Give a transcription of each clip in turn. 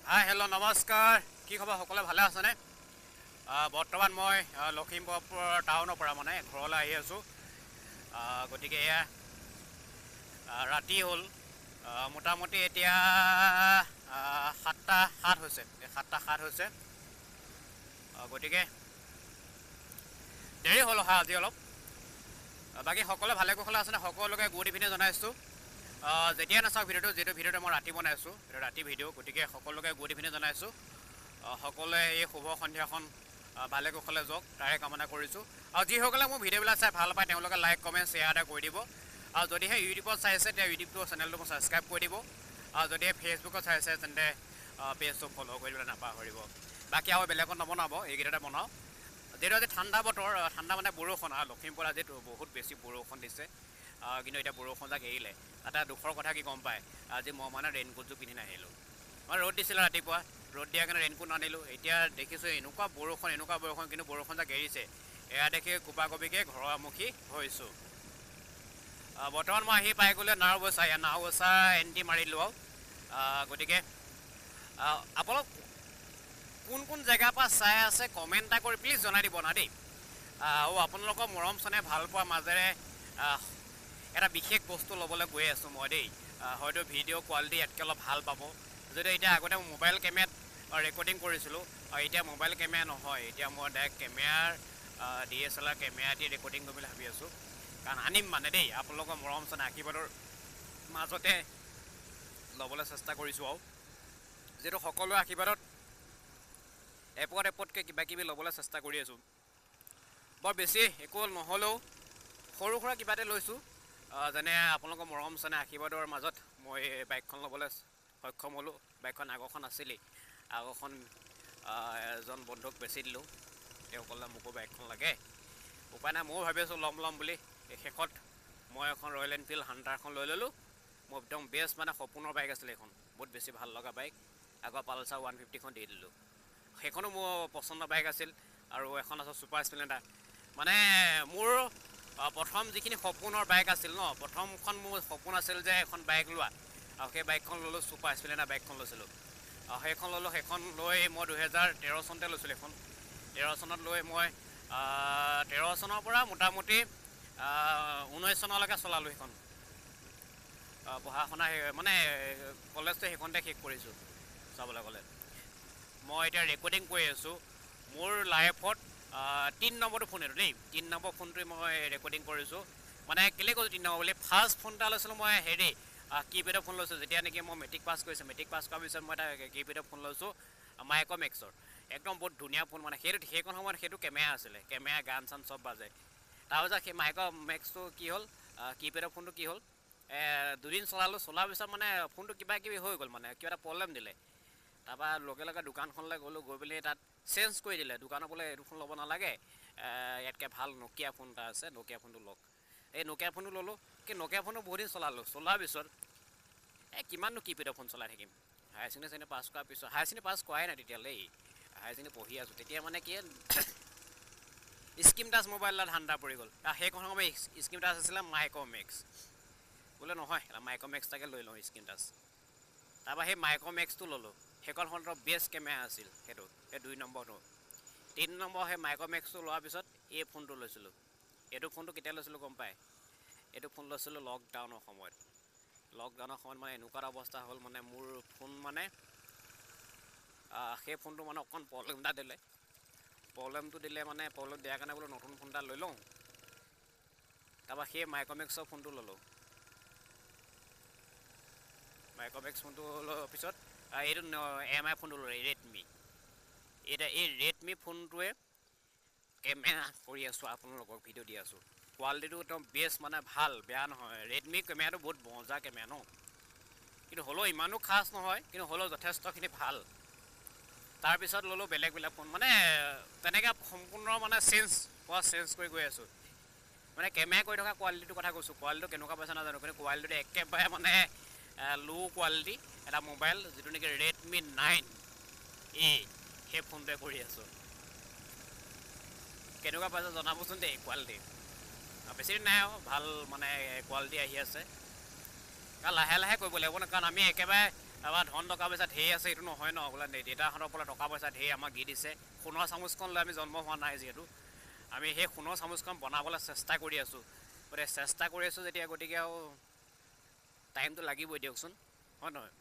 Hi hello' নমস্কাৰ কি খবৰ সকলোৱে ভালে আছেনে বৰ্তমান মই লখিমপুৰ টাউনৰ পৰা মানে ঘৰলৈ আহি আছোঁ গতিকে এয়া ৰাতি হ'ল মোটামুটি এতিয়া 7:07 হৈছে 7:07 হৈছে গতিকে দেৰি হ'ল অহা আজি অলপ বাকী সকলোৱে ভালে কুশলে আছেনে সকলোকে গুড ইভিনিং জনাইছোঁ যেতিয়া নাচাওক ভিডিঅ'টো যিটো ভিডিঅ'টো মই ৰাতি বনাইছোঁ সেইটো ৰাতি ভিডিঅ' গতিকে সকলোকে গুড ইভিনিং জনাইছোঁ সকলোৱে এই শুভ সন্ধিয়াখন ভালে কুশলে যাওক তাৰে কামনা কৰিছোঁ আৰু যিসকলে মোৰ ভিডিঅ'বিলাক চাই ভাল পায় তেওঁলোকে লাইক কমেণ্ট শ্বেয়াৰ এটা কৰি দিব আৰু যদিহে ইউটিউবত চাইছে তেতিয়া ইউটিউবটো চেনেলটো মই ছাবস্ক্ৰাইব কৰি দিব আৰু যদিহে ফেচবুকত চাইছে তেন্তে পেজটো ফ'ল' কৰিবলৈ নাপাহৰিব বাকী আৰু বেলেগত নবনাব এইকেইটাতে বনাওঁ যিহেতু আজি ঠাণ্ডা বতৰ ঠাণ্ডা মানে বৰষুণ আৰু লখিমপুৰ আজিতো বহুত বেছি বৰষুণ দিছে কিন্তু এতিয়া বৰষুণ যাক এৰিলে তাতে দুখৰ কথা কি গম পায় আজি মই মানে ৰেইনকোটযোৰ পিন্ধি নাহিলোঁ মই ৰ'দ দিছিলোঁ ৰাতিপুৱা ৰ'দ দিয়াৰ কাৰণে ৰেইনকোট নানিলোঁ এতিয়া দেখিছোঁ এনেকুৱা বৰষুণ কিন্তু বৰষুণ যাক এৰিছে এয়া দেখি কোপাকপিকৈ ঘৰমুখী হৈছোঁ বৰ্তমান মই আহি পাই গ'লে নাওবৈচা এণ্টি মাৰিলোঁ আৰু গতিকে আপোনালোক কোন জেগাৰ পৰা চাই আছে কমেণ্ট এটা কৰি প্লিজ জনাই দিব না দেই আৰু আপোনালোকৰ মৰম চেনেহ ভাল পোৱাৰ মাজেৰে এটা বিশেষ বস্তু ল'বলৈ গৈ আছোঁ মই দেই হয়তো ভিডিঅ' কোৱালিটি ইয়াতকৈ অলপ ভাল পাব যদিও এতিয়া আগতে মই মোবাইল কেমেৰাত ৰেকৰ্ডিং কৰিছিলোঁ আৰু এতিয়া মোবাইল কেমেৰা নহয় এতিয়া মই ডাইৰেক্ট কেমেৰাৰ DSLR কেমেৰা দি ৰেকৰ্ডিং কৰিম বুলি ভাবি আছোঁ কাৰণ আনিম মানে দেই আপোনালোকৰ মৰম চেনেহ আশীৰ্বাদৰ মাজতে ল'বলৈ চেষ্টা কৰিছোঁ আৰু যিহেতু সকলোৰে আশীৰ্বাদত এপতকৈ কিবাকিবি ল'বলৈ চেষ্টা কৰি আছোঁ বৰ বেছি একো নহ'লেও সৰু সুৰা কিবা এটা লৈছোঁ যেনে আপোনালোকৰ মৰম চেনেহ আশীৰ্বাদৰ মাজত মই বাইকখন ল'বলৈ সক্ষম হ'লোঁ বাইকখন আগৰখন আছিলেই আগৰখন এজন বন্ধুক বেচি দিলোঁ তেওঁ ক'লে মোকো বাইকখন লাগে উপায় নাই ময়ো ভাবি আছোঁ ল'ম বুলি শেষত মই এখন ৰয়েল এনফিল্ড হাণ্টাৰখন লৈ ল'লোঁ মোৰ একদম বেষ্ট মানে সপোনৰ বাইক আছিলে এইখন বহুত বেছি ভাল লগা বাইক আগৰ পালচাৰ 150খন দি দিলোঁ সেইখনো মোৰ পচন্দৰ বাইক আছিল আৰু এখন আছে ছুপাৰ স্প্লেণ্ডাৰ মানে মোৰ প্ৰথম যিখিনি সপোনৰ বাইক আছিল ন প্ৰথমখন মোৰ সপোন আছিল যে এখন বাইক লোৱা আৰু সেই বাইকখন ল'লোঁ ছুপাৰ স্প্লেণ্ডাৰ বাইকখন লৈছিলোঁ আৰু সেইখন লৈ মই 2013 চনতে লৈছিলোঁ এখন 13 চনত লৈ মই 13 চনৰ পৰা মোটামুটি 19 চনলৈকে চলালোঁ সেইখন পঢ়া শুনা মানে কলেজটো সেইখনতে শেষ কৰিছোঁ চাবলৈ গ'লে মই এতিয়া ৰেকৰ্ডিং কৰি আছোঁ মোৰ লাইফত 3 নম্বৰটো ফোন এইটো দেই 3 নম্বৰ ফোনটোৱে মই ৰেকৰ্ডিং কৰিছোঁ মানে কেলৈ কৈছোঁ 3 নম্বৰ বুলি ফাৰ্ষ্ট ফোন এটা লৈছিলোঁ মই হেৰি কিপেডৰ ফোন লৈছোঁ যেতিয়া নেকি মই মেট্ৰিক পাছ কৰিছোঁ মেট্ৰিক পাছ কৰাৰ পিছত মই এটা কিপেডৰ ফোন লৈছোঁ মাইক্ৰ'মেক্সৰ একদম বহুত ধুনীয়া ফোন মানে সেইখন সময়ত সেইটো কেমেৰা আছিলে কেমেৰা গান চান চব বাজে তাৰপিছত সেই মাইক্ৰ'মেক্সটো কি হ'ল কিপেডৰ ফোনটো কি হ'ল দুদিন চলাৰ পিছত মানে ফোনটো কিবাকিবি হৈ গ'ল মানে কিবা এটা প্ৰব্লেম দিলে তাৰপৰা লগে দোকানখনলৈ গ'লোঁ গৈ পেলাই তাত চেঞ্জ কৰি দিলে দোকানত বোলে এইটো ফোন ল'ব নালাগে ইয়াতকৈ ভাল নকিয়া ফোন এটা আছে নকিয়া ফোনটো লওক এই নকিয়া ফোনটো ল'লোঁ কিন্তু নকিয়া ফোনটো বহুত দিন চলোৱাৰ পিছত কিমাননো কিপেডৰ ফোন চলাই থাকিম হায়াৰ ছেকেণ্ডেৰী পাছ কৰাৰ পিছত হায়াৰ ছেকেণ্ডেৰী পাছ কৰাই নাই তেতিয়ালৈ হায়াৰ ছেকেণ্ডেৰী পঢ়ি আছোঁ তেতিয়া মানে কি স্ক্ৰীন টাচ মোবাইল এটা ধান্দা পৰি গ'ল সেইখন সময় স্ক্ৰীন টাচ আছিলে মাইক্ৰ'মেক্স বোলে নহয় মাইক্ৰ'মেক্স এটাকে লৈ লওঁ স্ক্ৰীন টাচ তাৰপৰা সেই মাইক্ৰ'মেক্সটো ল'লোঁ সেইখন ফোনৰ বেষ্ট কেমেৰা আছিল সেইটো সেই 2 নম্বৰটো 3 নম্বৰ সেই মাইক্ৰ'মেক্সটো লোৱাৰ পিছত এই ফোনটো লৈছিলোঁ এইটো ফোনটো কেতিয়া লৈছিলোঁ গম পায় এইটো ফোন লৈছিলোঁ লকডাউনৰ সময়ত মানে এনেকুৱা এটা অৱস্থা হ'ল মানে মোৰ ফোন মানে সেই ফোনটো মানে অকণ প্ৰব্লেম এটা দিলে প্ৰব্লেম দিয়াৰ কাৰণে বোলো নতুন ফোন এটা লৈ লওঁ তাৰপৰা সেই মাইক্ৰ'মেক্সৰ ফোনটো ল'লোঁ মাইক্ৰ'মেক্স ফোনটো লোৱাৰ পিছত এইটো MI ফোনটো ল'লোঁ ৰেডমি এতিয়া এই ৰেডমি ফোনটোৱে কেমেৰা কৰি আছোঁ আপোনালোকক ভিডিঅ' দি আছোঁ কোৱালিটিটো একদম বেষ্ট মানে ভাল বেয়া নহয় ৰেডমি কেমেৰাটো বহুত মজা কেমেৰা ন কিন্তু হ'লেও ইমানো খাছ নহয় কিন্তু হ'লেও যথেষ্টখিনি ভাল তাৰপিছত ল'লোঁ বেলেগ ফোন মানে তেনেকৈ সম্পূৰ্ণ মানে চেঞ্জ কৰি গৈ আছোঁ মানে কেমেৰা কৰি থকা কোৱালিটিটোৰ কথা কৈছোঁ কোৱালিটিটো কেনেকুৱা পাইছে নাজানো কিন্তু কোৱালিটিটো একেবাৰে মানে ল' কোৱালিটি এটা মোবাইল যিটো নেকি ৰেডমি 9A সেই ফোনটোৱে কৰি আছোঁ কেনেকুৱা পাইছে জনাবচোন দেই কোৱালিটি বেছি দিন নাই আৰু ভাল মানে কোৱালিটি আহি আছে কাৰণ লাহে কৰিব লাগিব ন কাৰণ আমি একেবাৰে আমাৰ ধন টকা পইচা ঢেৰ আছে এইটো নহয় ন, বোলে দেউতাহঁতৰ পৰা টকা পইচা ঢেৰ আমাক দি দিছে। সোণৰ চামুচখন লৈ আমি জন্ম হোৱা নাই যিহেতু, আমি সেই সোণৰ চামুচখন বনাবলৈ চেষ্টা কৰি আছোঁ। গতিকে চেষ্টা কৰি আছোঁ যেতিয়া, গতিকে আৰু টাইমটো লাগিবই দিয়কচোন, হয় নহয়?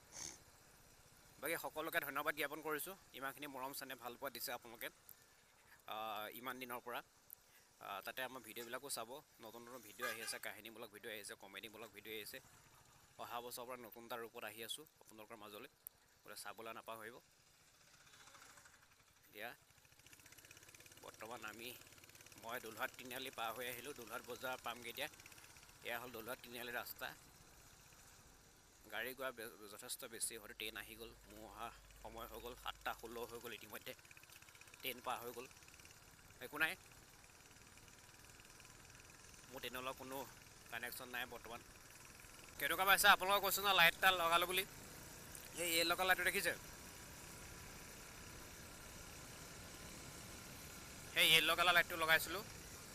বাকী সকলোকে ধন্যবাদ জ্ঞাপন কৰিছোঁ, ইমানখিনি মৰম চেনেহ ভাল পোৱা দিছে আপোনালোকে ইমান দিনৰ পৰা। তাতে আমাৰ ভিডিঅ'বিলাকো চাব, নতুন নতুন ভিডিঅ' আহি আছে, কাহিনীমূলক ভিডিঅ' আহি আছে, কমেডিমূলক ভিডিঅ' আহি আছে। অহা বছৰৰ পৰা নতুন এটা ৰূপত আহি আছোঁ আপোনালোকৰ মাজলৈ, গতিকে চাবলৈ নাপাহৰিব। এতিয়া বৰ্তমান মই দোলহাট তিনিআলি পাৰ হৈ আহিলোঁ, দোলহাট বজাৰ পামগৈ এতিয়া। এয়া হ'ল দোলহাট তিনিআলি ৰাস্তা। গাড়ী গোৱা যথেষ্ট বেছি, হয়তো ট্ৰেইন আহি গ'ল। মোৰ অহা সময় হৈ গ'ল 7:16 হৈ গ'ল ইতিমধ্যে, ট্ৰেইন পাৰ হৈ গ'ল। একো নাই, মোৰ ট্ৰেইনৰ লগত কোনো কানেকশ্যন নাই বৰ্তমান। কেনেকুৱা পাইছে আপোনালোকক কৈছোঁ ন, লাইট এটা লগালোঁ বুলি। এই লগা লাইটটো দেখিছে? সেই য়েল্ল' কালাৰ লাইটটো লগাইছিলোঁ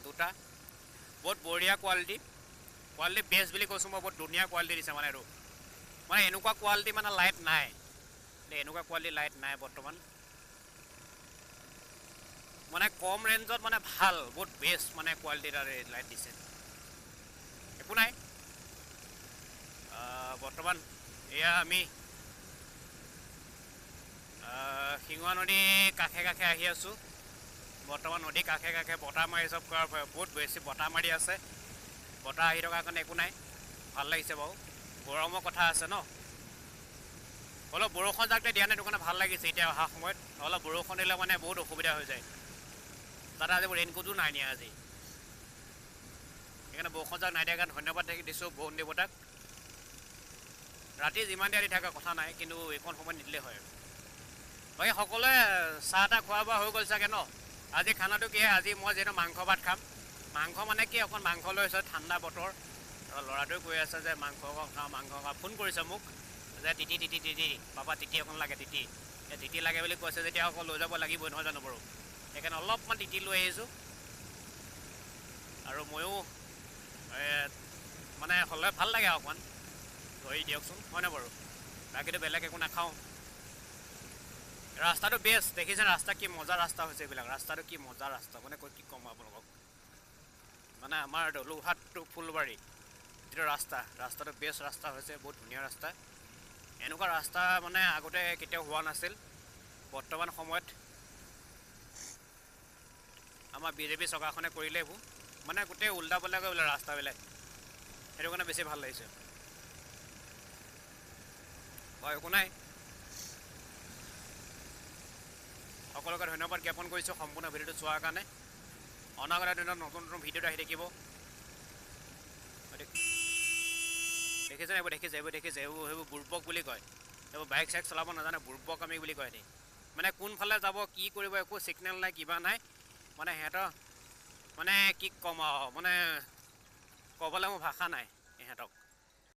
দুটা, বহুত বঢ়িয়া কোৱালিটি বেষ্ট বুলি কৈছোঁ মই। বহুত ধুনীয়া কোৱালিটি দিছে মানে এইটো, মানে এনেকুৱা কোৱালিটি মানে লাইট নাই, এনেকুৱা কোৱালিটি লাইট নাই বৰ্তমান। মানে কম ৰেঞ্জত মানে ভাল, বহুত বেষ্ট মানে কোৱালিটি এটা লাইট দিছে। একো নাই, বৰ্তমান এয়া আমি শিঙৰা নদীৰ কাষে কাষে আহি আছোঁ। বৰ্তমান নদীৰ কাষে কাষে বতাহ মাৰি চব কৰাৰ বহুত বেছি বতাহ মাৰি আছে। বতাহ আহি থকাৰ কাৰণে একো নাই, ভাল লাগিছে বাৰু। গৰমৰ কথা আছে ন, অলপ বৰষুণ যাক দিয়া নাই, সেইটো কাৰণে ভাল লাগিছে। এতিয়া অহা সময়ত অলপ বৰষুণ দিলে মানে বহুত অসুবিধা হৈ যায়। তাতে আজি ৰেইনকোটো নাই নিয়া আজি, সেইকাৰণে বৰষুণ যাক নাই দিয়াৰ কাৰণে ধন্যবাদ দিছোঁ বৰুণ দেৱতাক। ৰাতি যিমান দিয়া দি থাকে কথা নাই, কিন্তু এইকণ সময় নিদিলেই হয়। বাকী সকলোৱে চাহ তাহ খোৱা বোৱা হৈ গ'ল চাগে ন? আজি খানাটো কি? আজি মই যিহেতু মাংস ভাত খাম। মাংস মানে কি, অকণ মাংস লৈছোঁ, ঠাণ্ডা বতৰ। ল'ৰাটোৱে কৈ আছে যে মাংস খাওঁ মাংস খাওঁ, ফোন কৰিছে মোক যে তিতি পাপা তিতি অকণ লাগে, তিতি লাগে বুলি কৈছে যেতিয়া অকণ লৈ যাব লাগিবই, নহয় জানো বাৰু? সেইকাৰণে অলপমান তিতি লৈ আহিছোঁ। আৰু ময়ো মানে হ'লে ভাল লাগে আৰু অকণমান ধৰি দিয়কচোন, হয়নে বাৰু? বাকীটো বেলেগ একো নাখাওঁ। ৰাস্তাটো বেষ্ট, দেখিছে ৰাস্তা কি মজা ৰাস্তা হৈছে। এইবিলাক ৰাস্তাটো কি মজা ৰাস্তা, মানে কি ক'ম আপোনালোকক। মানে আমাৰ দলুহাট টু ফুলবাৰী যিটো ৰাস্তাটো বেষ্ট ৰাস্তা হৈছে, বহুত ধুনীয়া ৰাস্তা। এনেকুৱা ৰাস্তা মানে আগতে কেতিয়াও হোৱা নাছিল। বৰ্তমান সময়ত আমাৰ বিজেপি চৰকাৰখনে কৰিলে এইবোৰ, মানে গোটেই উল্টা পাল্টা কৰি বোলে ৰাস্তাবিলাক, সেইটো কাৰণে বেছি ভাল লাগিছে। হয়, একো নাই, সকলোকে ধন্যবাদ জ্ঞাপন কৰিছোঁ সম্পূৰ্ণ ভিডিঅ'টো চোৱাৰ কাৰণে। অনাগত দিনত নতুন নতুন ভিডিঅ'টো আহি থাকিব। দেখিছে এইবোৰ সেইবোৰ বুৰ্বক বুলি কয়। এইবোৰ বাইক চাইক চলাব নাজানে, বুৰ্বক আমি বুলি কয়। সিহঁতি মানে কোনফালে যাব কি কৰিব একো ছিগনেল নাই, কিবা নাই। মানে সিহঁতৰ মানে কি ক'ম আৰু, মানে ক'বলৈ মোৰ ভাষা নাই ইহঁতক।